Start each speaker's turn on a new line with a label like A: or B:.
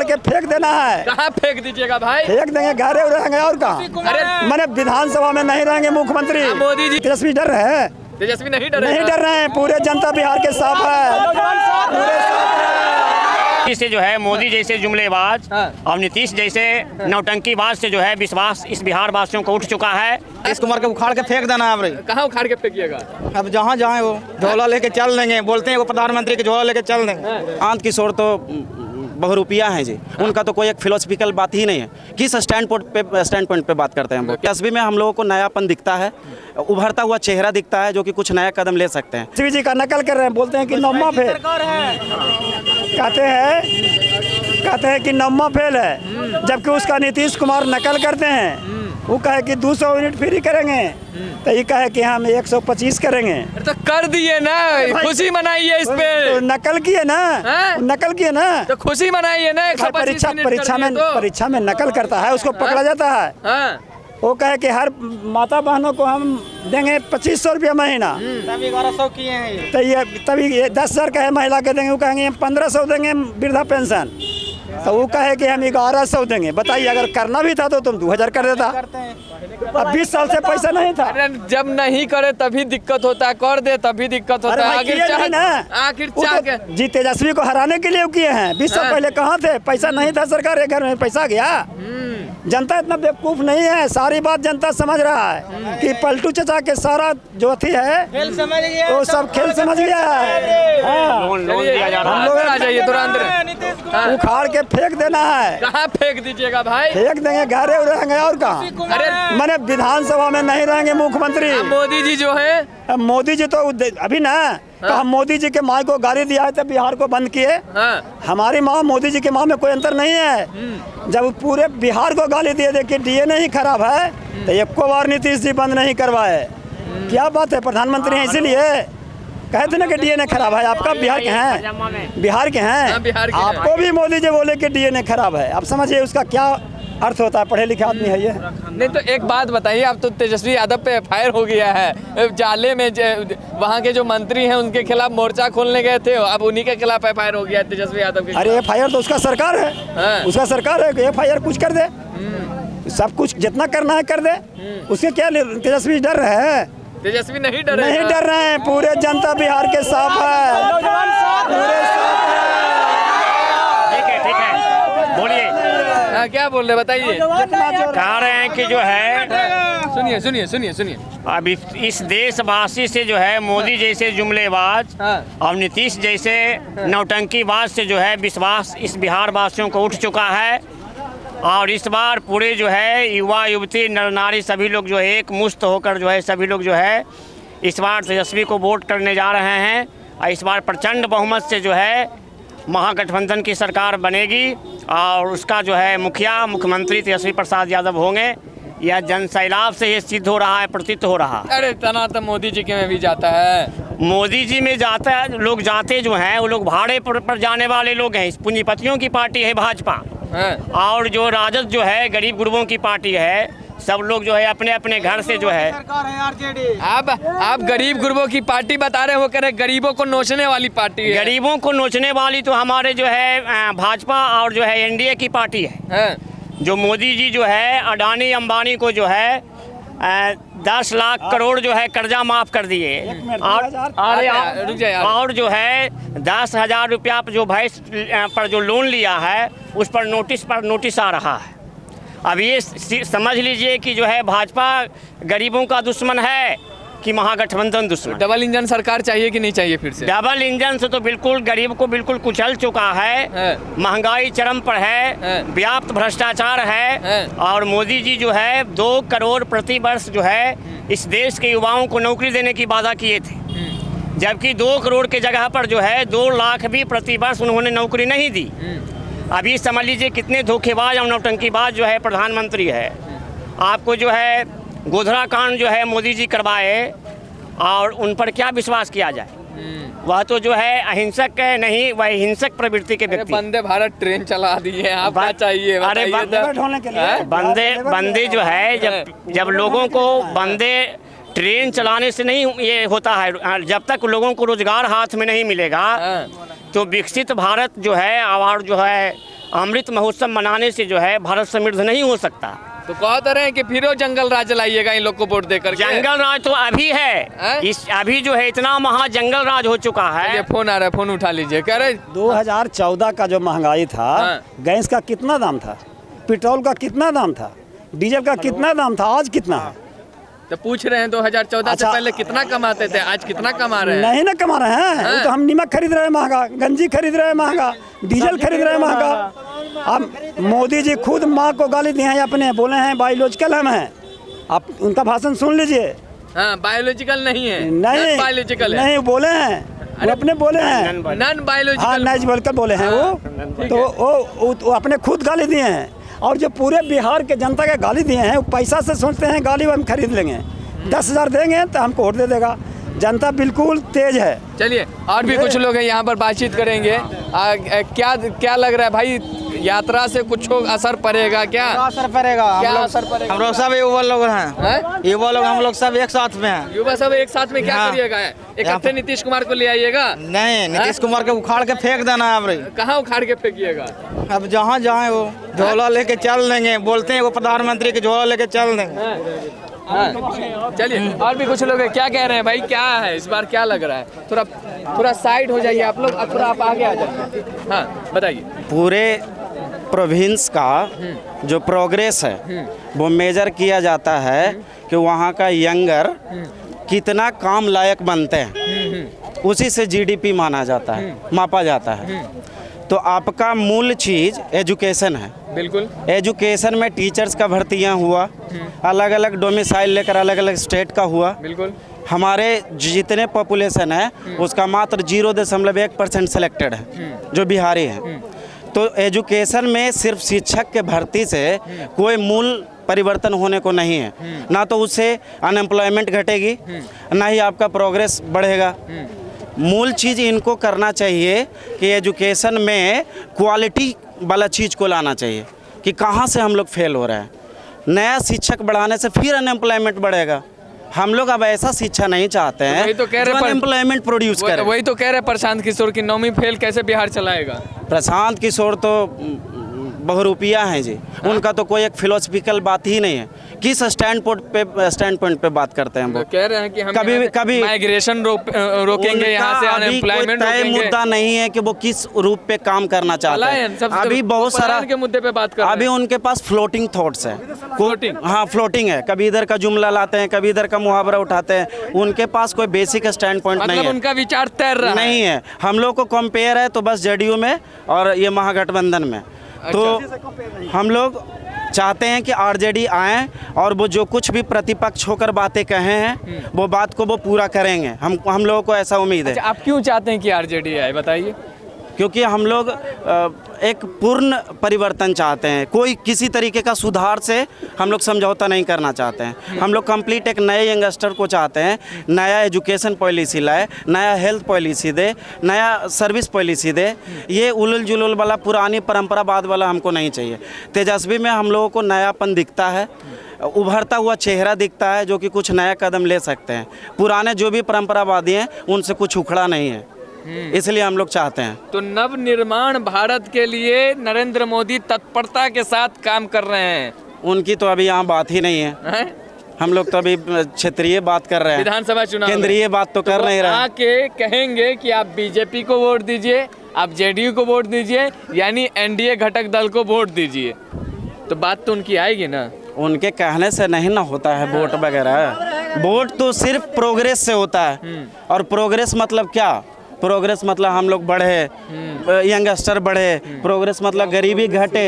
A: उखाड़ के फेंक देना है।
B: कहाँ फेंक दीजिएगा भाई?
A: फेंक देंगे, घरे रहेंगे और कहाँ?
B: अरे
A: मैंने विधानसभा में नहीं रहेंगे मुख्यमंत्री।
B: मोदी जी
A: तेजस्वी डर रहे हैं?
B: तेजस्वी नहीं डर
A: नहीं डर रहे हैं, पूरे जनता बिहार के साथ है।
C: से जो है मोदी जैसे जुमलेबाज और नीतीश जैसे नौटंकीबाज से जो है विश्वास इस बिहार वासियों को उठ चुका है।
D: नीतीश कुमार के उखाड़ के फेंक देना है।
B: कहाँ उखाड़ के फेंकिएगा?
D: अब जहाँ जहाँ वो झोला लेके चल देंगे, बोलते हैं वो प्रधानमंत्री के झोला लेके चल देंगे। आंत किशोर तो बहुरूपिया हैं जी, उनका तो कोई एक फिलोसफिकल बात ही नहीं है। किस स्टैंड पॉइंट पे बात करते हैं हम लोग? तस्वीर में हम लोगों को नयापन दिखता है, उभरता हुआ चेहरा दिखता है जो कि कुछ नया कदम ले सकते हैं।
A: तेजस्वी जी का नकल कर रहे हैं, बोलते हैं कि नौमा फेल, कहते हैं कि नौमा फेल है, जबकि उसका नीतीश कुमार नकल करते हैं। वो कहे कि 200 यूनिट फ्री करेंगे, तो ये कहे कि हम 125 करेंगे।
B: तो कर दिए ना, खुशी मनाइए इस पे।
A: तो नकल किए ना, नकल किए ना,
B: तो खुशी मनाइए ना।
A: परीक्षा में नकल करता है, उसको पकड़ा जाता है। वो कहे कि हर माता बहनों को हम देंगे 2500 रुपया महीना,
D: तभी 1100 किए हैं।
A: तो ये तभी 10,000 का है महिला के देंगे, वो कहेंगे 1500 देंगे वृद्धा पेंशन, तो वो कहे कि हम 1100 देंगे। बताइए, अगर करना भी था तो तुम 2000 कर देता। अब 20 साल से पैसा नहीं था।
B: जब नहीं करे तभी दिक्कत होता है, कर दे तभी दिक्कत होता है। आखिर
A: जी तेजस्वी को हराने के लिए किए हैं। 20 साल पहले कहाँ थे? पैसा नहीं था सरकार के घर में, पैसा गया। जनता इतना बेवकूफ नहीं है, सारी बात जनता समझ रहा है कि पलटू चचा के सारा जो अथी है
D: खेल समझ गया,
A: वो सब खेल समझ गया है।
C: लोन दिया जा रहा है।
B: हम लोग आ जाइए तुरंत।
A: उखाड़ के फेंक देना है।
B: कहाँ फेंक दीजिएगा भाई?
A: फेंक देंगे, घरे रहेंगे और कहाँ?
B: अरे
A: मैंने विधानसभा में नहीं रहेंगे मुख्यमंत्री।
B: मोदी जी जो है,
A: मोदी जी तो अभी ना, तो हम मोदी जी के माँ को गाली दिया है तो बिहार को बंद किए। हमारी माँ मोदी जी की माँ में कोई अंतर नहीं है। जब पूरे बिहार को गाली दिए देखिए डीएनए ही खराब है, तो एक को बार नीतीश जी बंद नहीं करवाए। क्या बात है, प्रधानमंत्री हैं इसीलिए कहते ना कि डीएनए खराब है। आपका बिहार के हैं, बिहार के हैं, आपको भी मोदी जी बोले कि डीएनए खराब है। आप समझिए उसका क्या अर्थ होता है, पढ़े लिखे आदमी है ये।
B: नहीं तो एक बात बताइए, अब तो तेजस्वी यादव पे एफआईआर हो गया है। जाले में वहाँ के जो मंत्री हैं उनके खिलाफ मोर्चा खोलने गए थे, अब उन्हीं के खिलाफ एफआईआर हो गया है तेजस्वी यादव के।
A: अरे एफआईआर तो उसका सरकार है, उसका सरकार है, एफआईआर कुछ कर दे, सब कुछ जितना करना है कर दे। उसके क्या तेजस्वी डर रहे हैं?
B: तेजस्वी नहीं डर
A: रहे हैं, पूरे जनता बिहार के साथ है।
C: ठीक है, बोलिए।
B: क्या बोल रहे बताइए?
C: कह रहे हैं कि जो है
B: सुनिए।
C: अब इस देशवासी से जो है मोदी जैसे जुमलेबाज और नीतीश जैसे नौटंकीबाज से जो है विश्वास इस बिहार वासियों को उठ चुका है। और इस बार पूरे जो है युवा युवती नर नारी सभी लोग जो है एक मुश्त होकर जो है सभी लोग जो है इस बार तेजस्वी को वोट करने जा रहे हैं। और इस बार प्रचंड बहुमत से जो है महागठबंधन की सरकार बनेगी और उसका जो है मुख्यमंत्री तेजस्वी प्रसाद यादव होंगे। यह जन सैलाब से ये सिद्ध हो रहा है, प्रतीत हो रहा है।
B: अरे तना तो मोदी जी के में भी जाता है।
C: मोदी जी में जाता है, लोग जाते जो हैं वो लोग भाड़े पर जाने वाले लोग हैं। पूंजीपतियों की पार्टी है भाजपा, और जो राजद जो है गरीब गुरबों की पार्टी है। सब लोग जो है अपने अपने घर से जो है
B: आप गरीब गुरबों की पार्टी बता रहे हो, कह रहे गरीबों को नोचने वाली पार्टी है।
C: गरीबों को नोचने वाली तो हमारे जो है भाजपा और जो है एनडीए की पार्टी है। जो मोदी जी जो है अडानी अंबानी को जो है 10 लाख करोड़ जो है कर्जा माफ कर दिए, और जो है 10,000 रुपया जो भैंस पर जो लोन लिया है उस पर नोटिस आ रहा है। अब ये समझ लीजिए कि जो है भाजपा गरीबों का दुश्मन है कि महागठबंधन दुश्मन।
B: डबल इंजन सरकार चाहिए कि नहीं चाहिए? फिर से
C: डबल इंजन से तो बिल्कुल गरीब को बिल्कुल कुचल चुका है। महंगाई चरम पर है, व्याप्त भ्रष्टाचार है। और मोदी जी जो है 2 करोड़ प्रति वर्ष जो है इस देश के युवाओं को नौकरी देने की वादा किए थे, जबकि 2 करोड़ के जगह पर जो है 2 लाख भी प्रति वर्ष उन्होंने नौकरी नहीं दी। अभी समझ लीजिए कितने धोखेबाज और नौटंकीबाज जो है प्रधानमंत्री है। आपको जो है गोधरा कांड जो है मोदी जी करवाए और उन पर क्या विश्वास किया जाए? वह तो जो है अहिंसक नहीं, वह हिंसक प्रवृत्ति के व्यक्ति।
B: वंदे भारत ट्रेन चला दी है, आप क्या चाहिए?
C: अरे बंदे जो है जब लोगों को वंदे ट्रेन चलाने से नहीं ये होता है, जब तक लोगों को रोजगार हाथ में नहीं मिलेगा तो विकसित भारत जो है और जो है अमृत महोत्सव मनाने से जो है भारत समृद्ध नहीं हो सकता।
B: तो कह तो रहे हैं कि फिर वो जंगल राज लाइएगा इन लोग को वोट देकर के।
C: जंगल राज तो अभी है, इस अभी जो है इतना महा जंगल राज हो चुका है।
B: ये फोन आ रहा है, फोन उठा लीजिए। कह रहे
A: 2014 का जो महंगाई था, गैस का कितना दाम था, पेट्रोल का कितना दाम था, डीजल का कितना दाम था, आज कितना है?
B: तो पूछ रहे हैं 2014 से पहले कितना कमाते थे, आज कितना कमा रहे हैं?
A: नहीं ना कमा रहे हैं, वो तो हम नमक खरीद रहे हैं महंगा, गंजी खरीद रहे हैं महंगा, डीजल खरीद रहे हैं महंगा। अब मोदी जी खुद माँ को गाली दिए हैं, अपने बोले हैं बायोलॉजिकल हम हैं। आप उनका भाषण सुन लीजिए।
B: हाँ, बायोलॉजिकल नहीं है,
A: नहीं
B: बायोलॉजिकल है।
A: नहीं बोले हैं, वो अपने बोले हैं
B: नॉन बायोलॉजिकल।
A: हाँ, नॉन बायोलॉजिकल बोले हैं वो, तो वो अपने खुद गाली दिए हैं। और जो पूरे बिहार के जनता के गाली दिए हैं, वो पैसा से सोचते हैं गाली हम खरीद लेंगे, 10,000 देंगे तो हमको वोट दे देगा। जनता बिल्कुल तेज है।
B: चलिए और भी कुछ लोग हैं यहाँ पर, बातचीत करेंगे। क्या लग रहा है भाई, यात्रा से कुछ असर पड़ेगा क्या?
D: असर पड़ेगा,
B: क्या असर पड़ेगा?
D: हम लोग सब युवा लोग हैं, युवा लोग हम लोग सब एक साथ में हैं।
B: युवा सब एक साथ में क्या करिएगा? इकट्ठे नीतीश कुमार को ले आइएगा?
D: नहीं, नीतीश कुमार के उखाड़ के फेंक देना है। अब
B: कहाँ उखाड़ के फेंकिएगा?
D: अब जहाँ जाए वो झोला लेके चल देंगे, बोलते हैं वो प्रधानमंत्री के झोला लेके चल देंगे।
B: चलिए और भी कुछ लोग हैं, क्या कह रहे हैं भाई, क्या है इस बार, क्या लग रहा है? थोड़ा साइड हो जाइए आप लोग, थोड़ा आप आगे आ जाइए। हाँ बताइए।
D: पूरे प्रोविंस का जो प्रोग्रेस है वो मेजर किया जाता है कि वहाँ का यंगर कितना काम लायक बनते हैं, उसी से जीडीपी माना जाता है, मापा जाता है। तो आपका मूल चीज़ एजुकेशन है।
B: बिल्कुल,
D: एजुकेशन में टीचर्स का भर्तियाँ हुआ, अलग अलग डोमिसाइल लेकर अलग अलग स्टेट का हुआ।
B: बिल्कुल,
D: हमारे जितने पॉपुलेशन है उसका मात्र 0.1% सेलेक्टेड है जो बिहारी हैं। तो एजुकेशन में सिर्फ शिक्षक के भर्ती से कोई मूल परिवर्तन होने को नहीं है। ना तो उससे अनएम्प्लॉयमेंट घटेगी, ना ही आपका प्रोग्रेस बढ़ेगा। मूल चीज़ इनको करना चाहिए कि एजुकेशन में क्वालिटी वाला चीज़ को लाना चाहिए कि कहाँ से हम लोग फेल हो रहे हैं। नया शिक्षक बढ़ाने से फिर अनएम्प्लॉयमेंट बढ़ेगा। हम लोग अब ऐसा शिक्षा नहीं चाहते हैं
B: वही तो कह रहे,
D: अनएम्प्लॉयमेंट प्रोड्यूस करे।
B: वही तो कह रहे प्रशांत किशोर की 9वीं फेल कैसे बिहार चलाएगा?
D: प्रशांत किशोर तो बहुरूपिया हैं जी, उनका तो कोई एक फिलोसफिकल बात ही नहीं है। किस स्टैंड पॉइंट पे बात करते हैं वो?
B: कह रहे हैं कि हम
D: कभी
B: माइग्रेशन रोकेंगे, यहाँ से अनएम्प्लॉयमेंट
D: तय
B: रोकेंगे।
D: मुद्दा नहीं है कि वो किस रूप पे काम करना चाहते हैं। अभी बहुत सारा
B: के मुद्दे पे बात कर रहे हैं।
D: अभी उनके पास फ्लोटिंग थॉट्स है।
B: फ्लोटिंग?
D: हाँ, फ्लोटिंग है। कभी इधर का जुमला लाते हैं, कभी इधर का मुहावरा उठाते हैं। उनके पास कोई बेसिक स्टैंड पॉइंट नहीं है,
B: उनका विचार तैर रहा
D: नहीं है। हम लोग को कंपेयर है तो बस जेडीयू में और ये महागठबंधन में। तो हम लोग चाहते हैं कि आरजेडी आए और वो जो कुछ भी प्रतिपक्ष होकर बातें कहे हैं वो बात को वो पूरा करेंगे। हम लोगों को ऐसा उम्मीद है।
B: अच्छा, आप क्यों चाहते हैं कि आरजेडी आए, बताइए?
D: क्योंकि हम लोग एक पूर्ण परिवर्तन चाहते हैं। कोई किसी तरीके का सुधार से हम लोग समझौता नहीं करना चाहते हैं। हम लोग कंप्लीट एक नए यंगस्टर को चाहते हैं, नया एजुकेशन पॉलिसी लाए, नया हेल्थ पॉलिसी दे, नया सर्विस पॉलिसी दे। ये उलझ जुलूल वाला पुरानी परंपरावाद वाला हमको नहीं चाहिए। तेजस्वी में हम लोगों को नयापन दिखता है, उभरता हुआ चेहरा दिखता है जो कि कुछ नया कदम ले सकते हैं। पुराने जो भी परंपरावादी हैं उनसे कुछ उखड़ा नहीं है, इसलिए हम लोग चाहते हैं।
B: तो नव निर्माण भारत के लिए नरेंद्र मोदी तत्परता के साथ काम कर रहे हैं।
D: उनकी तो अभी यहाँ बात ही नहीं है। हम लोग तो अभी क्षेत्रीय बात कर रहे हैं,
B: विधानसभा चुनाव,
D: केंद्रीय बात तो कर नहीं रहे।
B: आके कहेंगे कि आप बीजेपी को वोट दीजिए, आप जेडीयू को वोट दीजिए, यानी एनडीए घटक दल को वोट दीजिए, तो बात तो उनकी आएगी ना।
D: उनके कहने से नहीं ना होता है वोट वगैरह। वोट तो सिर्फ प्रोग्रेस से होता है। और प्रोग्रेस मतलब क्या? प्रोग्रेस मतलब हम लोग बढ़े, यंगस्टर बढ़े। प्रोग्रेस मतलब गरीबी घटे।